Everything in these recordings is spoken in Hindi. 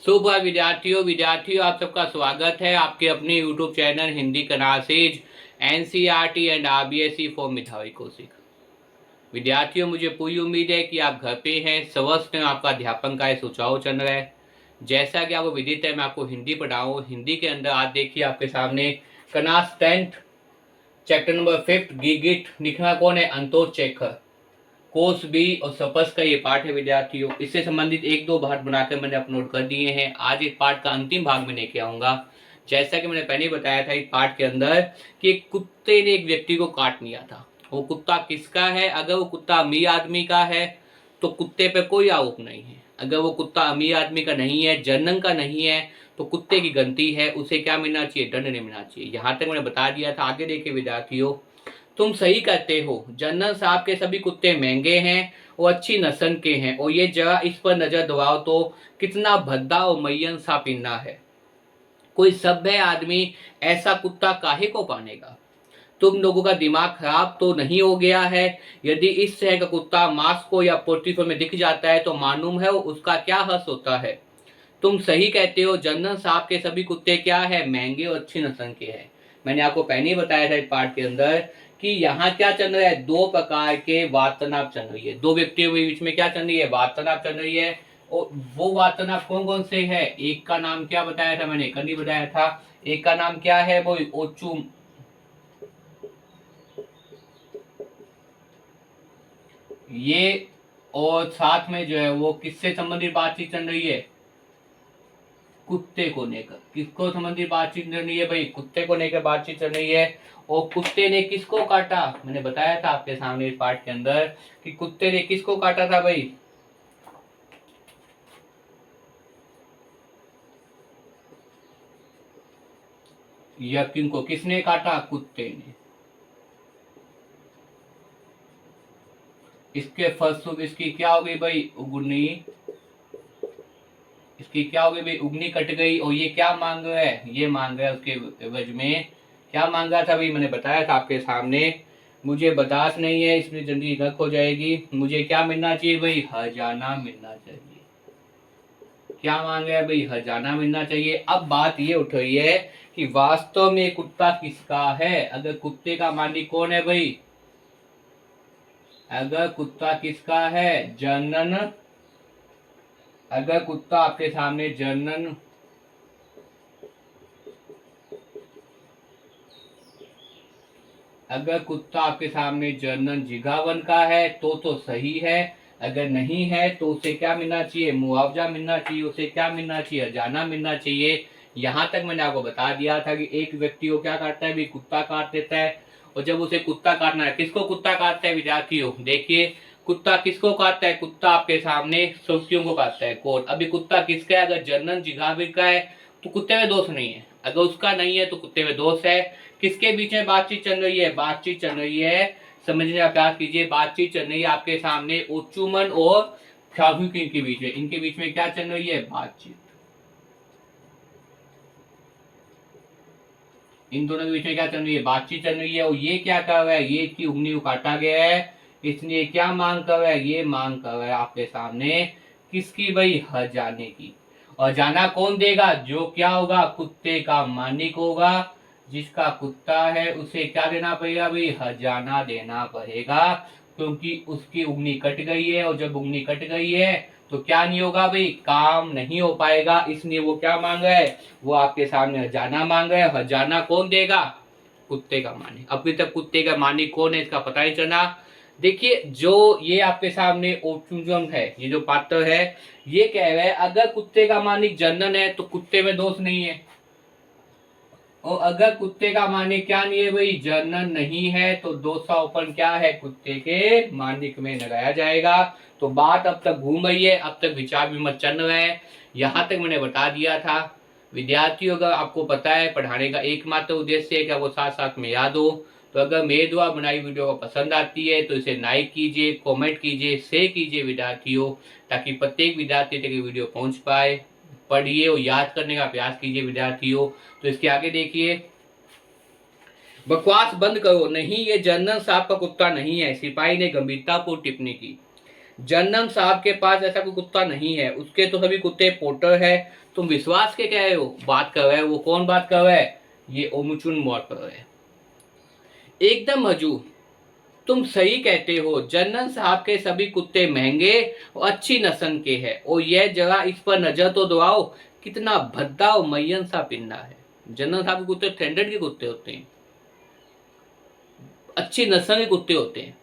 सुबह विद्यार्थियों आप सबका स्वागत है आपके अपने YouTube channel Hindi classes NCERT and RBSE for मेधावी कौशिक। विद्यार्थियों, मुझे पूरी उम्मीद है कि आप घर पे हैं, स्वस्थ हैं, आपका अध्यापन कार्य सुचारू चल रहा है। जैसा कि आपको विदित है, मैं आपको हिंदी पढ़ाऊँ। हिंदी के अंदर आज देखिए आपके सामने क्लास 10th चैप्टर नंबर 5 गिगिट लिखना कौन है? अंतोष शेखर। कोर्स बी और सपस का ये पार्ट है विद्यार्थियों। इससे संबंधित एक दो पार्ट बनाकर मैंने अपलोड कर दिए हैं। आज इस पार्ट का अंतिम भाग में लेके आऊंगा। जैसा कि मैंने पहले बताया था इस पार्ट के अंदर कि एक कुत्ते ने एक व्यक्ति को काट लिया था। वो कुत्ता किसका है? अगर वो कुत्ता अमीर आदमी का है तो कुत्ते पे कोई आरोप नहीं है। अगर वो कुत्ता अमीर आदमी का नहीं है, जनन का नहीं है, तो कुत्ते की गलती है, उसे क्या मिलना चाहिए? दंड नहीं मिलना चाहिए। यहाँ तक मैंने बता दिया था। आगे देखिए विद्यार्थियों, तुम सही कहते हो, जनरल साहब के सभी कुत्ते महंगे हैं और अच्छी नस्ल के हैं, और ये जरा इस पर नजर दबाओ तो कितना भद्दा और मय्यन सा पिन्ना है। कोई सभ्य आदमी ऐसा कुत्ता काहे को पालेगा? तुम लोगों का दिमाग खराब तो नहीं हो गया है? यदि इस तरह का कुत्ता मास्क को या पोर्ट्रीफोल में दिख जाता है तो मालूम है उसका क्या हर्ष होता है। तुम सही कहते हो, जनरल साहब के सभी कुत्ते क्या है? महंगे और अच्छी नस्ल के हैं। मैंने आपको पहले ही बताया था इस पार्ट के अंदर कि यहाँ क्या चल रहा है? दो प्रकार के वार्तालाप चल रही है। दो व्यक्तियों के बीच में क्या चल रही है? वार्तालाप चल रही है। और वो वार्तालाप कौन कौन से है? एक का नाम क्या बताया था मैंने? कल ही बताया था। एक का नाम क्या है? वो ओचू, ये, और साथ में जो है वो किससे संबंधित बातचीत चल रही है? कुत्ते को लेकर। किसको संबंधित बातचीत चल रही है भाई? कुत्ते को लेकर बातचीत चल रही है। और कुत्ते ने किसको काटा? मैंने बताया था आपके सामने इस पार्ट के अंदर कि कुत्ते ने किसको काटा था भाई? यकीन को। किसने काटा? कुत्ते ने। इसके फलस्वरूप इसकी क्या हो गई भाई? उगनी। इसकी क्या हो गई भाई? उगनी कट गई। और ये क्या मांग रहा है? ये मांग रहा है उसके एवज में। क्या मांग रहा था भाई? मैंने बताया था आपके सामने, मुझे बर्दाश्त नहीं है, इसमें जिंदगी गर्क हो जाएगी, मुझे क्या मिलना चाहिए भाई? हर्जाना मिलना चाहिए। क्या मांग रहा है भाई? हर्जाना मिलना चाहिए। अब बात ये उठ रही है कि वास्तव में कुत्ता किसका है? अगर कुत्ते का मालिक कौन है भाई? अगर कुत्ता किसका है? जनन। अगर कुत्ता आपके सामने जनन, अगर कुत्ता आपके सामने जनरल जिगावन का है तो सही है। अगर नहीं है तो उसे क्या मिलना चाहिए? मुआवजा मिलना चाहिए। उसे क्या मिलना चाहिए? हर्जाना मिलना चाहिए। यहाँ तक मैंने आपको बता दिया था कि एक व्यक्ति को क्या काटता है भी? कुत्ता काट देता है। और जब उसे कुत्ता काटना है, किसको कुत्ता काटता है विद्यार्थियों? देखिए, कुत्ता किसको काटता है? कुत्ता आपके सामने सुर्खियों को काटता है। कौन? अभी कुत्ता किसका है? अगर जनरल जिगावी का है तो कुत्ते में दोष नहीं है। अगर उसका नहीं है तो कुत्ते में दोष है। किसके बीच में बातचीत चल रही है? बातचीत चल रही है, समझने का प्रयास कीजिए। बातचीत चल रही है आपके सामने ओचुमन और शाहुकिन के बीच में। इनके बीच में क्या चल रही है? बातचीत। इन दोनों के बीच में क्या चल रही है? बातचीत चल रही है। और ये क्या कर रहा है? ये इसकी उंगली को काटा गया है, इसलिए क्या मांग कर रहा है? ये मांग कर रहा है आपके सामने किसकी भाई? हर्जाने की। और जाना कौन देगा? जो क्या होगा? कुत्ते का मालिक होगा। जिसका कुत्ता है उसे क्या देना पड़ेगा भाई? हर्जाना देना पड़ेगा, क्योंकि उसकी उंगली कट गई है। और जब उंगली कट गई है तो क्या नहीं होगा भाई? काम नहीं हो पाएगा। इसलिए वो क्या मांग रहा है? वो आपके सामने हर्जाना मांग रहा है। हर्जाना कौन देगा? कुत्ते का मालिक। अभी तक कुत्ते का मालिक कौन है इसका पता नहीं चला। देखिए, जो ये आपके सामने ओचुजम है, ये जो पात्र है, ये कह रहा है अगर कुत्ते का मालिक जनरल है तो कुत्ते में दोष नहीं है। और अगर कुत्ते का मालिक क्या नहीं है भाई? जनरल नहीं है, तो दोषारोपण क्या है? कुत्ते के मालिक में लगाया जाएगा। तो बात अब तक घूम रही है, अब तक विचार विमर्श चल रहा है। यहाँ तक मैंने बता दिया था विद्यार्थियों, अगर आपको पता है पढ़ाने का एकमात्र उद्देश्य है कि आपको साथ साथ में याद हो, तो अगर मेरे द्वारा बनाई वीडियो को पसंद आती है तो इसे लाइक कीजिए, कमेंट कीजिए, शेयर कीजिए विद्यार्थियों, ताकि प्रत्येक विद्यार्थी तक ये वीडियो पहुंच पाए। पढ़िए और याद करने का प्रयास कीजिए विद्यार्थियों। तो इसके आगे देखिए, बकवास बंद करो, नहीं ये जनरल साहब का कुत्ता नहीं है। सिपाही ने गंभीरतापूर्ण टिप्पणी की। जनरल साहब के पास ऐसा कोई कुत्ता नहीं है, उसके तो सभी कुत्ते पोटर है। तुम विश्वास के कह रहे हो, बात कर रहे हो, वो कौन बात कर रहा है? ये ओमुचुन मौत कर रहे हैं। एकदम हजूर, तुम सही कहते हो, जनरल साहब के सभी कुत्ते महंगे और अच्छी नस्ल के हैं। और यह जगह इस पर नजर तो दौड़ाओ, कितना भद्दा और मैयन सा पिन्ना है। जनरल साहब के कुत्ते स्टैंडर्ड के कुत्ते होते हैं, अच्छी नस्ल के कुत्ते होते हैं,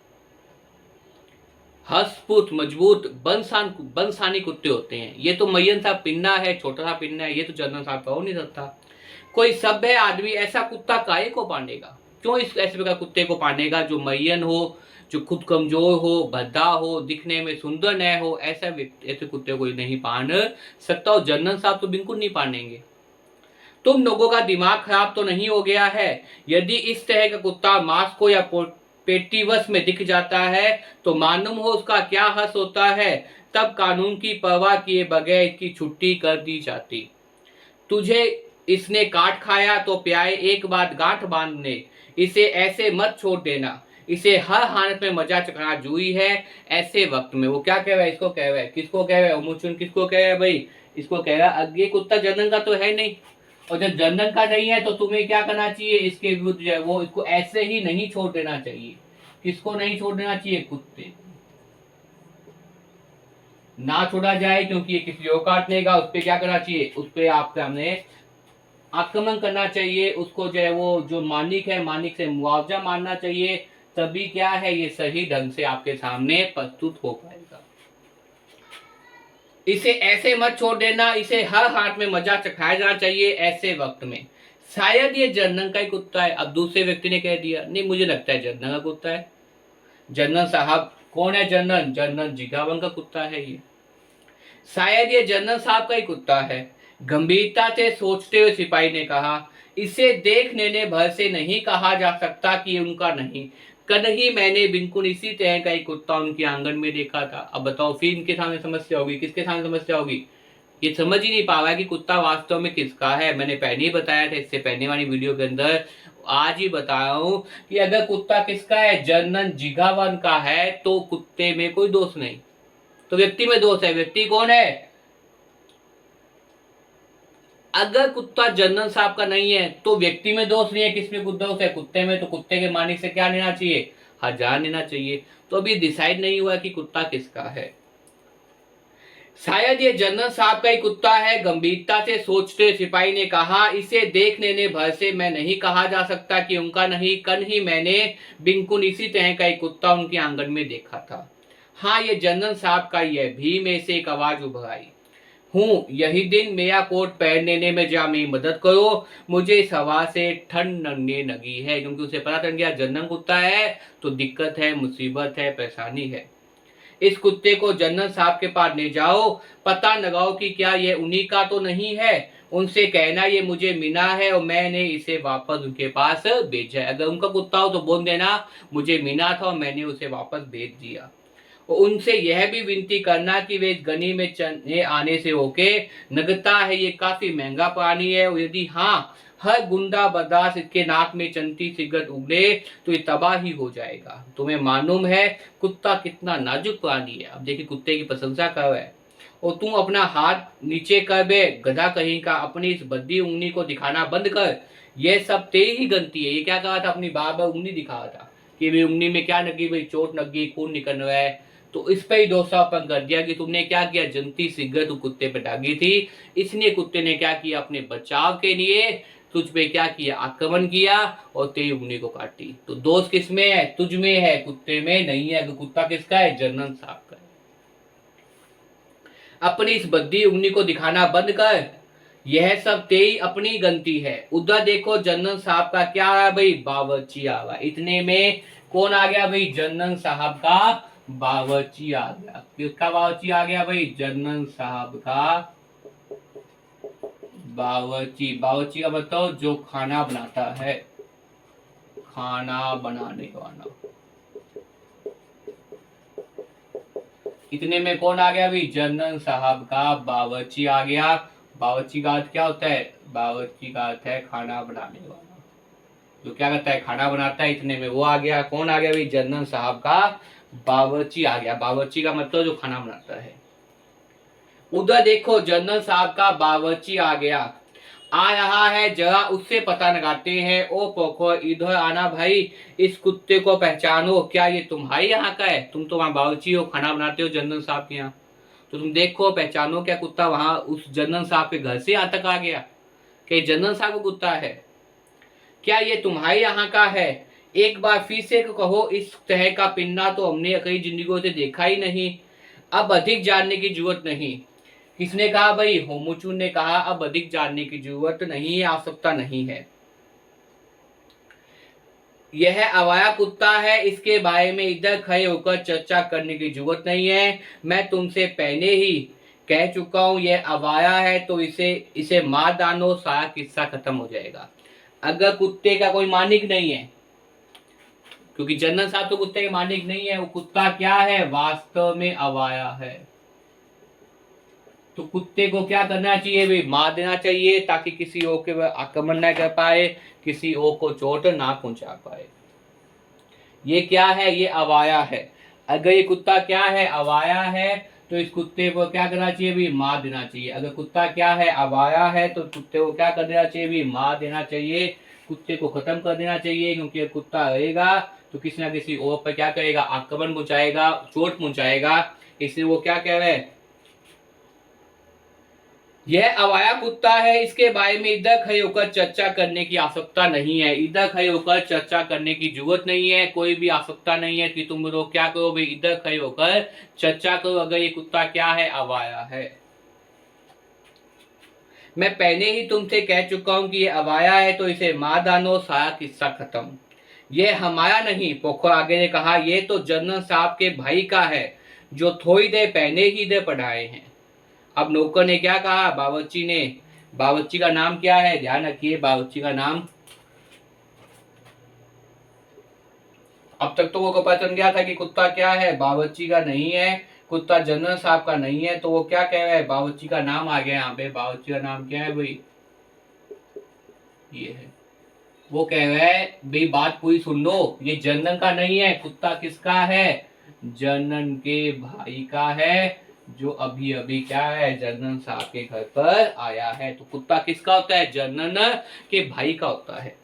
हस्तपुत मजबूत बनसानी कुत्ते होते हैं। ये तो मैयन सा पिन्ना है, छोटा सा पिन्ना है, ये तो जनरल साहब का हो नहीं सकता। कोई सभ्य आदमी ऐसा कुत्ता काहे को पालेगा? क्यों इस ऐसे प्रकार कुत्ते को पालेगा जो मैयन हो, जो खुद कमजोर हो, भद्दा हो, दिखने में सुंदर न हो? ऐसे कुत्ते को नहीं पाल सकता, और जनरल साहब तो बिल्कुल नहीं पालेंगे। तुम लोगों का दिमाग खराब तो नहीं हो गया है? यदि इस तरह का कुत्ता मांस को या पेटीवश में दिख जाता है तो मालूम हो उसका क्या हर्ष होता है। तब कानून की परवाह किए बगैर इसकी छुट्टी कर दी जाती। तुझे इसने काट खाया तो प्याए एक बात गांठ बांधने, इसे ऐसे मत छोड़ देना, इसे हर हालत में मजा चखना जुई है। ऐसे वक्त में वो क्या कह रहा है, इसको कह रहा है, किसको कह रहा है? ओमुचुन किसको कह रहा है भाई? इसको कह रहा है ये कुत्ता जनरल का तो है नहीं, और जब जनरल का नहीं है तो तुम्हें क्या करना चाहिए? इसके विरुद्ध जो है वो इसको ऐसे ही नहीं छोड़ देना चाहिए। किसको नहीं छोड़ देना चाहिए? कुत्ते ना छोड़ा जाए, क्योंकि ये किसी और काट लेगा। उस पर क्या करना चाहिए? उस पर आपके हमने आक्रमण करना चाहिए। उसको जो है वो जो मालिक है, मालिक से मुआवजा मांगना चाहिए। तभी क्या है, ये सही ढंग से आपके सामने प्रस्तुत हो पाएगा। इसे ऐसे मत छोड़ देना, इसे हर हाथ में मजा चखाया जाना चाहिए ऐसे वक्त में। शायद ये जनरल का ही कुत्ता है। अब दूसरे व्यक्ति ने कह दिया नहीं, मुझे लगता है जनरल का कुत्ता है। जनरल साहब कौन है? जनरल जनरल जिगावन का कुत्ता है ये। शायद ये जनरल साहब का ही कुत्ता है, गंभीरता से सोचते हुए सिपाही ने कहा। इसे देख लेने भर से नहीं कहा जा सकता कि उनका नहीं। कल ही मैंने बिल्कुल इसी तरह का एक कुत्ता उनके आंगन में देखा था। अब बताओ फिर इनके सामने समस्या होगी, किसके सामने समस्या होगी? ये समझ ही नहीं पा रहा है कि कुत्ता वास्तव में किसका है। मैंने पहले ही बताया था, इससे पहले वाली वीडियो के अंदर, आज ही बता रहा हूं कि अगर कुत्ता किसका है, जनरल जिगावन का है, तो कुत्ते में कोई दोष नहीं, तो व्यक्ति में दोष है। व्यक्ति कौन है? अगर कुत्ता जनरल साहब का नहीं है तो व्यक्ति में दोष नहीं है, किसमें दोष है? कुत्ते में। तो कुत्ते के मालिक से क्या लेना चाहिए? हजार लेना चाहिए। तो अभी डिसाइड नहीं हुआ कि कुत्ता किसका है। शायद ये जनरल साहब का ही कुत्ता है, गंभीरता से सोचते सिपाही ने कहा। इसे देख लेने भर से मैं नहीं कहा जा सकता कि उनका नहीं। कल ही मैंने बिल्कुल इसी तरह का एक कुत्ता उनके आंगन में देखा था। हाँ, ये जनरल साहब का ही है। भी में से एक आवाज उभर आई। हूँ, यही दिन मेरा कोट पहन लेने में जा मेरी मदद करो, मुझे इस हवा से ठंड लगने लगी है। क्योंकि उसे पता चल गया जनरल कुत्ता है तो दिक्कत है, मुसीबत है, परेशानी है। इस कुत्ते को जनरल साहब के पास ले जाओ, पता लगाओ कि क्या ये उन्हीं का तो नहीं है। उनसे कहना ये मुझे मिला है और मैंने इसे वापस उनके पास भेजा है। अगर उनका कुत्ता हो तो बोल देना मुझे मिला था और मैंने उसे वापस भेज दिया। और उनसे यह भी विनती करना कि वे गनी में चने आने से होके, लगता है ये काफी महंगा पानी है, और यदि हाँ हर गुंडा बर्दाश्त इसके नाक में चलती सिगरेट उगले तो ये तबाह ही हो जाएगा। तुम्हें मालूम है कुत्ता कितना नाजुक प्राणी है। अब देखिए कुत्ते की प्रशंसा कर रहा है, और तुम अपना हाथ नीचे कर बे गधा कहीं का, अपनी इस बद्दी उंगली को दिखाना बंद कर। यह सब तेरी ही गलती है। ये क्या कहा था? अपनी बार बार उंगली दिखा रहा था कि भाई उंगली में क्या लगी, भाई चोट लगी, खून निकल रहा है। तो इस पर ही दोषारोपण कर दिया कि तुमने क्या किया, जनती सिगरेट कुत्ते पे दागी थी, इसलिए कुत्ते ने क्या किया, अपने बचाव के लिए तुझ पे क्या किया, आक्रमण किया और तेरी उंगली को काटी। तो दोष किसमें है? तुझ में है, कुत्ते में नहीं है। तो कुत्ता किसका है? जनरल साहब का है। अपनी इस बद्दी उंगली को दिखाना बंद कर, यह सब तेरी अपनी गलती है। उधर देखो जनरल साहब का क्या आ भाई, बावर्ची आ रहा। इतने में कौन आ गया भाई? जनरल साहब का बावर्ची आ गया। किसका बावर्ची आ गया भाई? जनरल साहब का बावर्ची। बावर्ची का मतलब जो खाना बनाता है, खाना बनाने वाला। इतने में कौन आ गया भाई? जनरल साहब का बावर्ची आ गया। बावर्ची का अर्थ क्या होता है? बावर्ची का अर्थ है खाना बनाने वाला, जो क्या करता है, खाना बनाता है। इतने में वो आ गया। कौन आ गया भाई? जनरल साहब का बावर्ची आ गया, बावर्ची का मतलब जो खाना बनाता है। उधर देखो जनरल साहब का बावर्ची आ गया, आ रहा है, जरा उससे पता लगाते हैं। ओ पोखो इधर आना भाई, इस कुत्ते को पहचानो, क्या ये तुम्हारे यहाँ का है? तुम तो वहाँ बावर्ची हो, खाना बनाते हो जनरल साहब के यहाँ, तो तुम देखो पहचानो क्या कुत्ता वहां उस जनरल साहब के घर से यहाँ तक आ गया, कि जनरल साहब को कुत्ता है, क्या ये तुम्हारे यहाँ का है? एक बार फिर से कहो, इस तरह का पिन्ना तो हमने कई जिंदगियों से देखा ही नहीं, अब अधिक जानने की जरूरत नहीं। किसने कहा भाई? होमुचू ने कहा अब अधिक जानने की जरूरत नहीं है, आवश्यकता नहीं है। यह अवाया कुत्ता है, इसके बारे में इधर खड़े होकर चर्चा करने की जरूरत नहीं है। मैं तुमसे पहले ही कह चुका हूं, यह अवाया है तो इसे मार डालो, सारा किस्सा खत्म हो जाएगा। अगर कुत्ते का कोई मालिक नहीं है, क्योंकि जनरल साहब तो कुत्ते के मालिक नहीं है, वो कुत्ता क्या है? वास्तव में अवाया है। तो कुत्ते को क्या करना चाहिए भाई? मार देना चाहिए, ताकि किसी और के आक्रमण ना कर पाए, किसी और को चोट ना पहुंचा पाए। ये क्या है? ये अवाया है। अगर ये कुत्ता क्या है? अवाया है, तो इस कुत्ते को क्या करना चाहिए भी? मार देना चाहिए। अगर कुत्ता क्या है? अवाया है, तो कुत्ते को क्या कर देना चाहिए भी? मार देना चाहिए, कुत्ते को खत्म कर देना चाहिए। क्योंकि कुत्ता रहेगा तो किसी ना किसी और पर क्या करेगा? आक्रमण पहुंचाएगा, चोट पहुंचाएगा। इसलिए वो क्या कह रहे हैं? यह अवाया कुत्ता है, इसके बारे में इधर खड़े होकर चर्चा करने की आवश्यकता नहीं है। इधर खड़े होकर चर्चा करने की जरूरत नहीं है, कोई भी आवश्यकता नहीं है कि तुम लोग क्या करो भाई, इधर खड़े होकर चर्चा करो। अगर ये कुत्ता क्या है? अवाया है। मैं पहले ही तुमसे कह चुका हूं कि ये अवाया है तो इसे मार डालो, सारा किस्सा खत्म। ये हमारा नहीं, पोखो आगे ने कहा, ये तो जनरल साहब के भाई का है, जो थोड़ी देर पहले ही इधर पढ़ाए हैं। अब नौकर ने क्या कहा? बावर्ची ने, बावर्ची का नाम क्या है? ध्यान रखिए, बावर्ची का नाम, अब तक तो वो पता चल गया था कि कुत्ता क्या है? बावर्ची का नहीं है, कुत्ता जनरल साहब का नहीं है। तो वो क्या कह रहा है? बावर्ची का नाम आ गया यहाँ पे। बावर्ची का नाम क्या है भाई? ये है। वो कह रहा है भाई, बात पूरी सुन लो, ये जनरल का नहीं है। कुत्ता किसका है? जनरल के भाई का है, जो अभी अभी क्या है? जनरल साहब के घर पर आया है। तो कुत्ता किसका होता है? जनरल के भाई का होता है।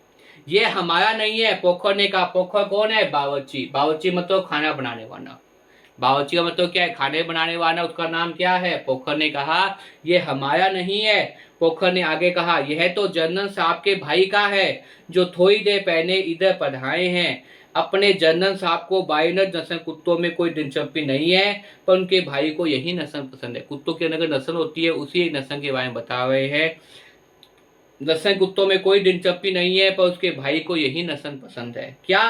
ये हमारा नहीं है, पोखर ने कहा। पोखर कौन है? बावर्ची। बावर्ची मतलब खाना बनाने वाला। बावर्ची का मतलब क्या है? खाने बनाने वाला। उसका नाम क्या है? पोखर ने कहा ये हमारा नहीं है। पोखर ने आगे कहा, यह तो जनरल साहब के भाई का है, जो थोड़ी देर पहले इधर पढ़ाए हैं। अपने जनरल साहब को बाइनर नस्ल कुत्तों में कोई दिलचस्पी नहीं है, पर उनके भाई को यही नस्ल पसंद है। कुत्तों की अंदर नस्ल होती है, उसी नस्ल के बारे में बता रहे हैं। नस्ल कुत्तों में कोई दिलचस्पी नहीं है, पर उसके भाई को यही नस्ल पसंद है। क्या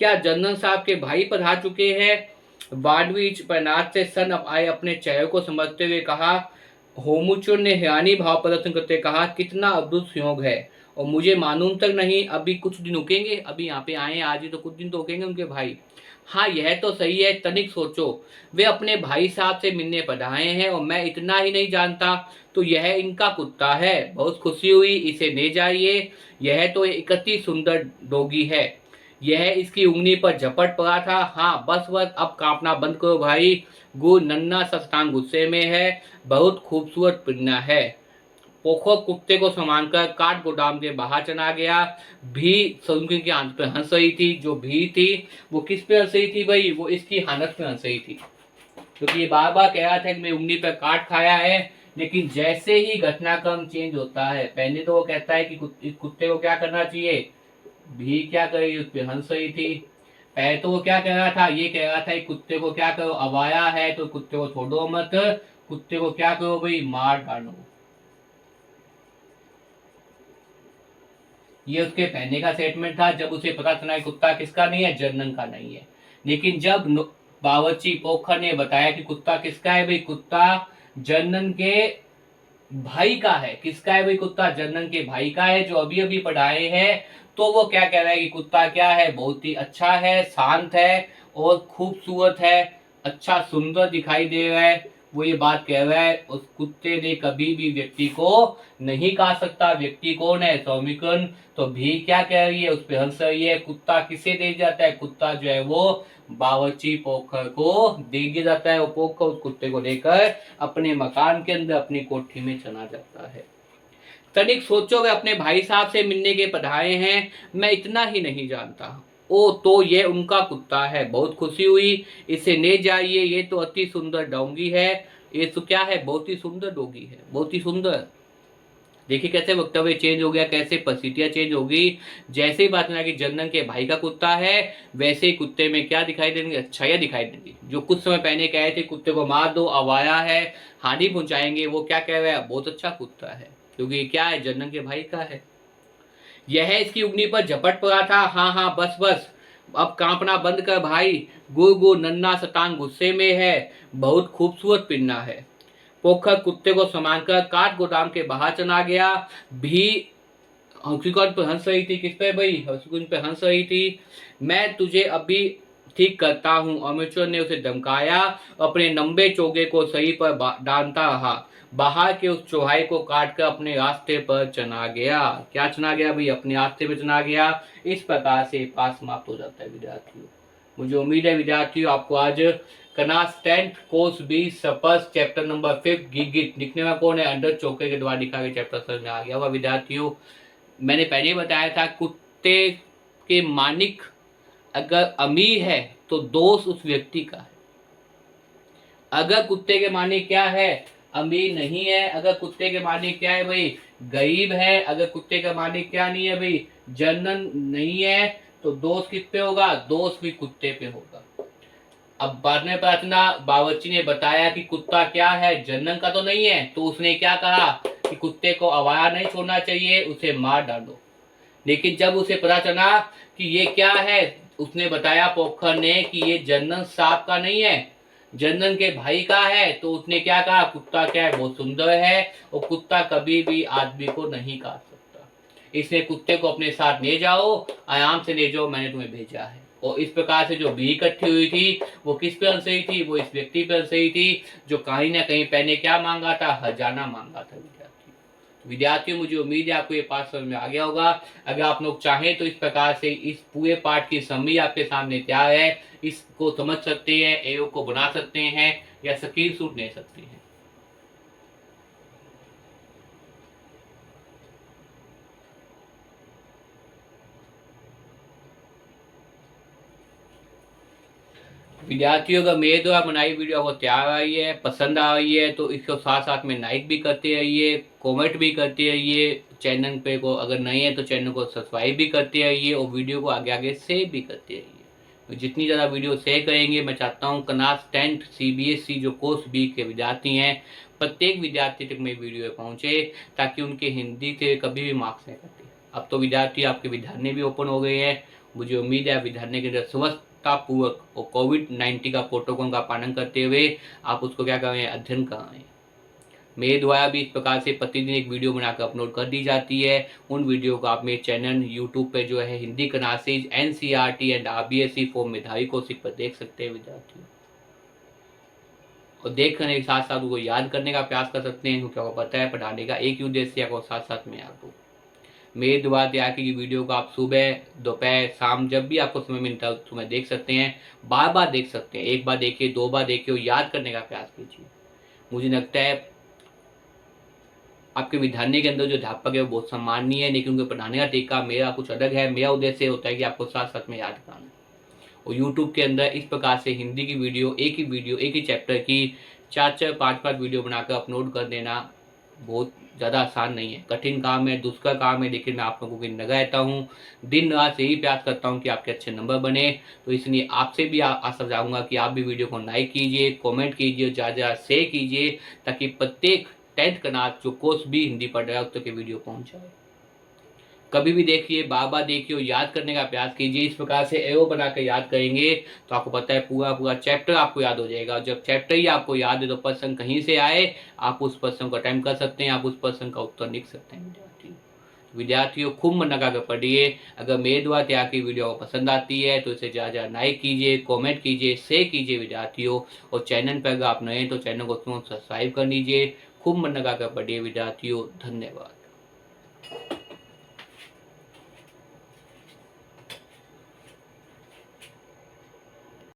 क्या जनरल साहब के भाई पढ़ा चुके हैं? वाडवीच पैनाथ से सन आए अपने चेहरे को समझते हुए कहा। होमुचुर ने हैरानी भाव प्रदर्शन करते कहा, कितना अद्भुत संयोग है, और मुझे मालूम तक नहीं। अभी कुछ दिन रुकेंगे, अभी यहाँ पे आए आज ही, तो कुछ दिन तो रुकेंगे उनके भाई। हाँ यह तो सही है, तनिक सोचो, वे अपने भाई साहब से मिलने पधारे हैं और मैं इतना ही नहीं जानता, तो यह इनका कुत्ता है। बहुत खुशी हुई, इसे ले जाइए। यह तो एक अति सुंदर डॉगी है। यह इसकी उंगली पर झपट पड़ा था। हाँ बस बस, अब कांपना बंद करो भाई। गु नन्ना सस्तान गुस्से में है, बहुत खूबसूरत पिन्ना है। पोखो कुत्ते को संभालकर काठ गोदाम के बाहर चला गया। भी सलून की आंख पे हंस रही थी। जो भी थी वो किस पे हंस रही थी भाई? वो इसकी हालत पे हंस रही थी, क्योंकि ये बार बार कह रहा था कि मैं उंगली पर काट खाया है। लेकिन जैसे ही घटनाक्रम चेंज होता है, पहले तो वो कहता है कि कुत्ते को क्या करना चाहिए, भी क्या करी, उस पर हंस रही थी। पहले तो वो क्या कह रहा था? ये कह रहा था कि कुत्ते को क्या करो, अवाया है तो कुत्ते को छोड़ो मत, कुत्ते को क्या करो भाई, मार डालो। ये उसके पहले का स्टेटमेंट था, जब उसे पता चला कि कुत्ता किसका नहीं है, जनरल का नहीं है। लेकिन जब बावर्ची पोखर ने बताया कि कुत्ता किसका है भाई, कुत्ता जनरल के भाई का है। किसका है भाई? कुत्ता जनरल के भाई का है, जो अभी अभी पढ़ाए हैं। तो वो क्या कह रहा है कि कुत्ता क्या है? बहुत ही अच्छा है, शांत है और खूबसूरत है, अच्छा सुंदर दिखाई दे रहा है। वो ये बात कह रहा है उस कुत्ते ने कभी भी व्यक्ति को नहीं खा सकता। व्यक्ति कौन है? सौमिकन। तो भी क्या कह रही है? उस पर हंस रही है। कुत्ता किसे दे जाता है? कुत्ता जो है वो बावर्ची पोखर को दे दिया जाता है। वो पोखर उस कुत्ते को लेकर अपने मकान के अंदर अपनी कोठी में चला जाता है। तनिक सोचो, वे अपने भाई साहब से मिलने के पधारे हैं, मैं इतना ही नहीं जानता। ओ तो ये उनका कुत्ता है। बहुत खुशी हुई, इसे ले जाइए, ये तो अति सुंदर डोंगी है। ये तो क्या है? बहुत ही सुंदर डोगी है, बहुत ही सुंदर। देखिए कैसे वक्तव्य चेंज हो गया, कैसे परिस्थितियां चेंज हो गई। जैसे ही बात ना कि जनन के भाई का कुत्ता है, वैसे ही कुत्ते में क्या दिखाई देंगे? अच्छाइयां दिखाई देंगी। जो कुछ समय पहले कहे थे कुत्ते को मार दो, अब आया है हानि पहुंचाएंगे, वो क्या कह रहा है? बहुत अच्छा कुत्ता है, क्योंकि क्या है? जनन के भाई का है। यह इसकी उंगली पर झपट पड़ा था। हाँ हाँ बस बस, अब कांपना बंद कर भाई। गुरगु नन्ना शतान गुस्से में है, बहुत खूबसूरत पिन्ना है। पोखर कुत्ते को समानकर काट गोदाम के बाहर चला गया। भी हंसीकुंज पे हंस रही थी। किस पे भाई? हंसीकुंज पे हंस रही थी। मैं तुझे अभी ठीक करता हूँ, अमेश्वर ने उसे धमकाया। अपने लंबे चोगे को सही पर डालता रहा। बाहर के उस चौहाई को काटकर अपने रास्ते पर चला गया। क्या चला गया भाई? अपने रास्ते पर चला गया। इस प्रकार से पास समाप्त हो जाता है विद्यार्थियों। मुझे उम्मीद है विद्यार्थियों आपको आज क्लास 10th कोर्स बी सपस चैप्टर नंबर 5 गिगिट लिखने में कौन है? अंडर चौके के द्वारा लिखा गया चैप्टर समझ में आ गया होगा विद्यार्थियों। मैंने पहले ही बताया था कुत्ते के मालिक अगर अमीर है तो दोष उस व्यक्ति का है। अगर कुत्ते के मालिक क्या है? अमीर नहीं है। अगर कुत्ते के मालिक क्या है भाई? गरीब है। अगर कुत्ते का मालिक क्या नहीं है भाई? जनन नहीं है, तो दोष किस पे होगा? दोष भी कुत्ते पे होगा। अब बाद में प्रार्थना बावर्ची ने बताया कि कुत्ता क्या है? जनन का तो नहीं है, तो उसने क्या कहा कि कुत्ते को आवारा नहीं छोड़ना चाहिए, उसे मार डालो। लेकिन जब उसे पता चला कि ये क्या है, उसने बताया पोखर ने कि ये जनन सांप का नहीं है, जनन के भाई का है। तो उसने क्या कहा? कुत्ता क्या है? बहुत सुंदर है, और कुत्ता कभी भी आदमी को नहीं काट सकता। इसलिए कुत्ते को अपने साथ ले जाओ, आराम से ले जाओ, मैंने तुम्हें भेजा है। और इस प्रकार से जो भीड़ इकट्ठी हुई थी वो किस पे हंस रही थी? वो इस व्यक्ति पे हंस रही थी जो कहीं ना कहीं पहले क्या मांगा था? खजाना मांगा था विद्यार्थियों। मुझे उम्मीद है आपको ये पाठ समझ में आ गया होगा। अगर आप लोग चाहें तो इस प्रकार से इस पूरे पाठ की समरी आपके सामने तैयार है, इसको समझ सकते हैं, एओ को बना सकते हैं या स्क्रीनशॉट ले सकते हैं। विद्यार्थियों अगर मेरे द्वारा बनाई वीडियो आपको तैयार आई है, पसंद आ रही है, तो इसको साथ साथ में लाइक भी करते रहिए, कमेंट भी करते रहिए। चैनल पे को अगर नहीं है तो चैनल को सब्सक्राइब भी करते रहिए, और वीडियो को आगे आगे शेयर भी करते रहिए। तो जितनी ज़्यादा वीडियो शेयर करेंगे, मैं चाहता हूँ क्लास 10th CBSE जो कोर्स बी के विद्यार्थी हैं, प्रत्येक विद्यार्थी तक मेरी वीडियो पहुँचे, ताकि उनके हिंदी से कभी भी मार्क्स नहीं कटे। अब तो विद्यार्थी आपके विद्यालय भी ओपन हो गए हैं। मुझे उम्मीद है विद्यालय के अंदर पूर्वक और कोविड-19 का प्रोटोकॉल का पालन करते हुए आप उसको क्या कर रहे हैं? अध्ययन कर रहे हैं। मेरे द्वारा भी इस प्रकार से प्रतिदिन एक वीडियो बनाकर अपलोड कर दी जाती है। उन वीडियो को आप मेरे चैनल यूट्यूब पे जो है Hindi classes NCERT and RBSE for मेधावी कौशिक पर देख सकते हैं विद्यार्थी, और देख करने के साथ साथ उसको याद करने का प्रयास कर सकते हैं, क्योंकि आपको पता है पढ़ाने का एक ही उद्देश्य है, साथ साथ में याद हो। मेरे द्वारा तैयार की वीडियो को आप सुबह, दोपहर, शाम जब भी आपको समय मिलता है तो मैं देख सकते हैं, बार बार देख सकते हैं। एक बार देखिए, 2 बार देखिए, और याद करने का प्रयास कीजिए। मुझे लगता है आपके विद्यालय के अंदर जो अध्यापक है वो बहुत सम्माननीय है, लेकिन उनके पढ़ाने का तरीका मेरा कुछ अलग है। मेरा उद्देश्य होता है कि आपको साथ साथ में याद कराना। और यूट्यूब के अंदर इस प्रकार से हिंदी की वीडियो, एक ही चैप्टर की 4-4, 5-5 वीडियो बनाकर अपलोड कर देना बहुत ज़्यादा आसान नहीं है, कठिन काम है, दुष्कर काम है। लेकिन मैं आप लोगों की लगा रहता हूँ, दिन रात यही प्रयास करता हूँ कि आपके अच्छे नंबर बने। तो इसलिए आपसे भी आशा चाहूँगा कि आप भी वीडियो को लाइक कीजिए, कमेंट कीजिए, ज़्यादा शेयर कीजिए, ताकि प्रत्येक 10th क्लास जो कोर्स भी हिंदी पढ़ रहा है उस तक वीडियो पहुँच जाए। कभी भी देखिए, बार बार देखिए और याद करने का प्रयास कीजिए। इस प्रकार से एरो बनाकर याद करेंगे तो आपको पता है पूरा चैप्टर आपको याद हो जाएगा। जब चैप्टर ही आपको याद है तो प्रश्न कहीं से आए आप उस प्रश्न को अटेम्प्ट कर सकते हैं, आप उस प्रश्न का उत्तर लिख सकते हैं विद्यार्थी। विद्यार्थियों खूब मन लगा कर पढ़िए। अगर मेरे द्वारा तैयार की वीडियो को पसंद आती है तो इसे ज़्यादा लाइक कीजिए, कमेंट कीजिए, शेयर कीजिए विद्यार्थियों। और चैनल पर अगर आप नए हैं तो चैनल को तुरंत सब्सक्राइब कर लीजिए। खूब मन लगा कर पढ़िए विद्यार्थियों। धन्यवाद।